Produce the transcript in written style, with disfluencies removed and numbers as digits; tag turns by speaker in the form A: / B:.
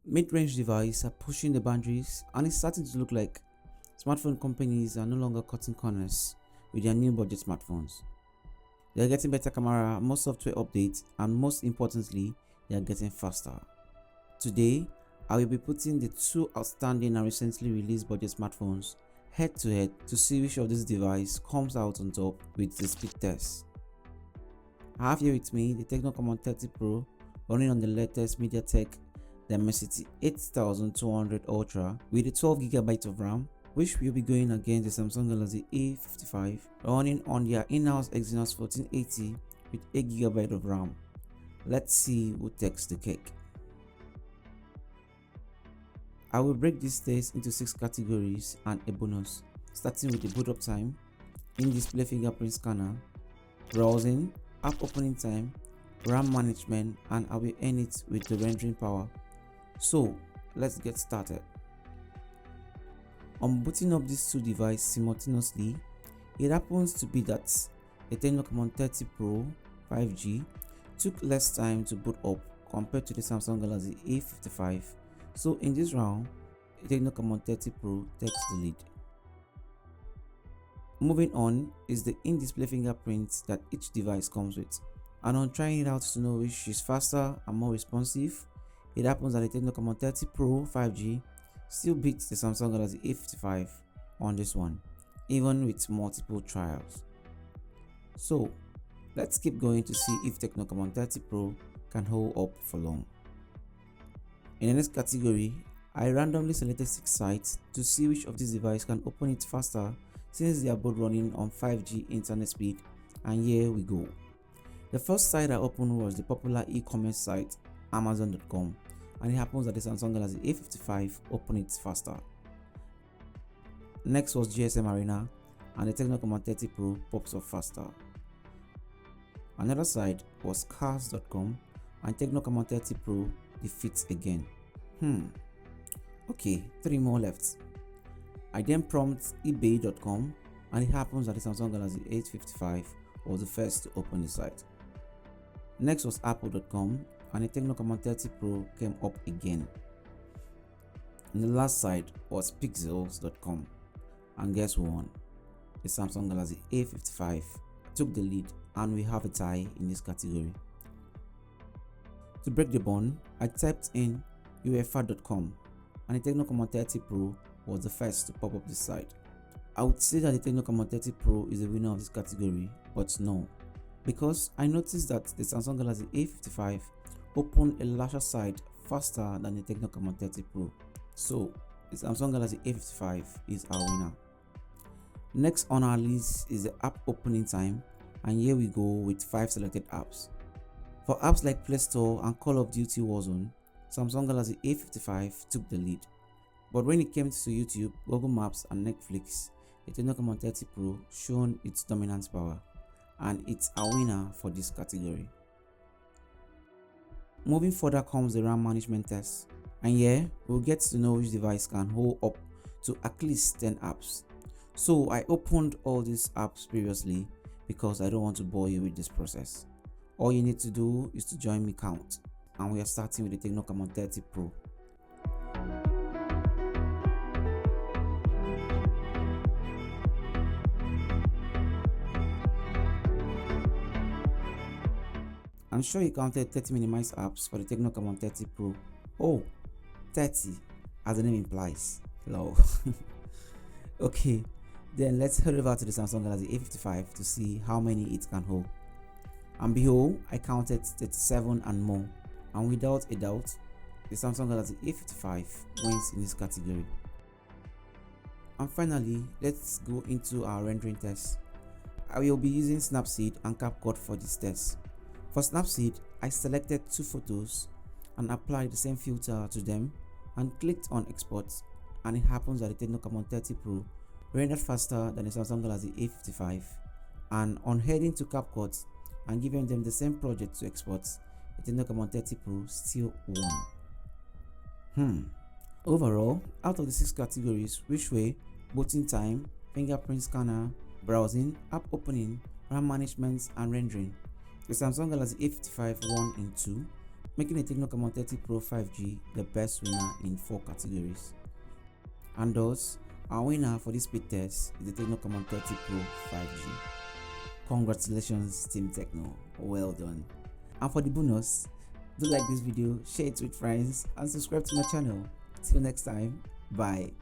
A: Mid-range devices are pushing the boundaries, and it's starting to look like smartphone companies are no longer cutting corners with their new budget smartphones. They are getting better camera, more software updates, and most importantly, they are getting faster. Today, I will be putting the two outstanding and recently released budget smartphones head to head to see which of this device comes out on top with the speed test. I have here with me the Tecno Camon 30 Pro running on the latest Mediatek Dimensity 8200 Ultra with a 12GB of RAM, which will be going against the Samsung Galaxy A55 running on their in-house Exynos 1480 with 8GB of RAM. Let's see who takes the cake. I will break this test into 6 categories and a bonus, starting with the boot up time, in-display fingerprint scanner, browsing, app opening time, RAM management, and I will end it with the rendering power. So let's get started. On booting up these two devices simultaneously, it happens to be that the Tecno Camon 30 Pro 5G took less time to boot up compared to the Samsung Galaxy A55. So in this round, the Tecno Camon 30 Pro takes the lead. Moving on is the in-display fingerprint that each device comes with, and on trying it out to know which is faster and more responsive, it happens that the Tecno Camon 30 Pro 5G still beats the Samsung Galaxy A55 on this one, even with multiple trials. So let's keep going to see if Tecno Camon 30 Pro can hold up for long. In the next category, I randomly selected 6 sites to see which of these devices can open it faster since they are both running on 5G internet speed, and here we go. The first site I opened was the popular e-commerce site Amazon.com, and it happens that the Samsung Galaxy A55 opened it faster. Next was GSM Arena, and the Tecno Camon 30 Pro pops up faster. Another site was Cars.com, and Tecno Camon 30 Pro defeats again. Okay, 3 more left. I then prompt eBay.com, and it happens that the Samsung Galaxy A55 was the first to open the site. Next was Apple.com, and the Tecno Camon 30 Pro came up again. And the last site was Pixels.com, and guess who won? The Samsung Galaxy A55 took the lead, and we have a tie in this category. To break the bond, I typed in uefa.com, and the Tecno Camon 30 Pro was the first to pop up this site. I would say that the Tecno Camon 30 Pro is the winner of this category, but no, because I noticed that the Samsung Galaxy A55 opened a larger site faster than the Tecno Camon 30 Pro, so the Samsung Galaxy A55 is our winner. Next on our list is the app opening time, and here we go with 5 selected apps. For apps like Play Store and Call of Duty Warzone, Samsung Galaxy A55 took the lead. But when it came to YouTube, Google Maps and Netflix, the Tecno Camon 30 Pro shown its dominant power, and it's a winner for this category. Moving further comes the RAM management test, and here we'll get to know which device can hold up to at least 10 apps. So I opened all these apps previously because I don't want to bore you with this process. All you need to do is to join me count, and we are starting with the Tecno Camon 30 Pro. I'm sure you counted 30 minimized apps for the Tecno Camon 30 Pro. Oh, 30, as the name implies. Lol. Okay, then let's head over to the Samsung Galaxy A55 to see how many it can hold. And behold, I counted 37 and more, and without a doubt, the Samsung Galaxy A55 wins in this category. And finally, let's go into our rendering test. I will be using Snapseed and CapCut for this test. For Snapseed, I selected 2 photos and applied the same filter to them and clicked on export, and it happens that the Tecno Camon 30 Pro rendered faster than the Samsung Galaxy A55. And on heading to CapCut and giving them the same project to export, the Tecno Camon 30 Pro still won. Overall, out of the 6 categories, which were booting time, fingerprint scanner, browsing, app opening, RAM management, and rendering, the Samsung Galaxy A55 won in 2, making the Tecno Camon 30 Pro 5G the best winner in 4 categories. And thus, our winner for this speed test is the Tecno Camon 30 Pro 5G. Congratulations Team Tecno, well done. And for the bonus, do like this video, share it with friends, and subscribe to my channel. Till next time, bye.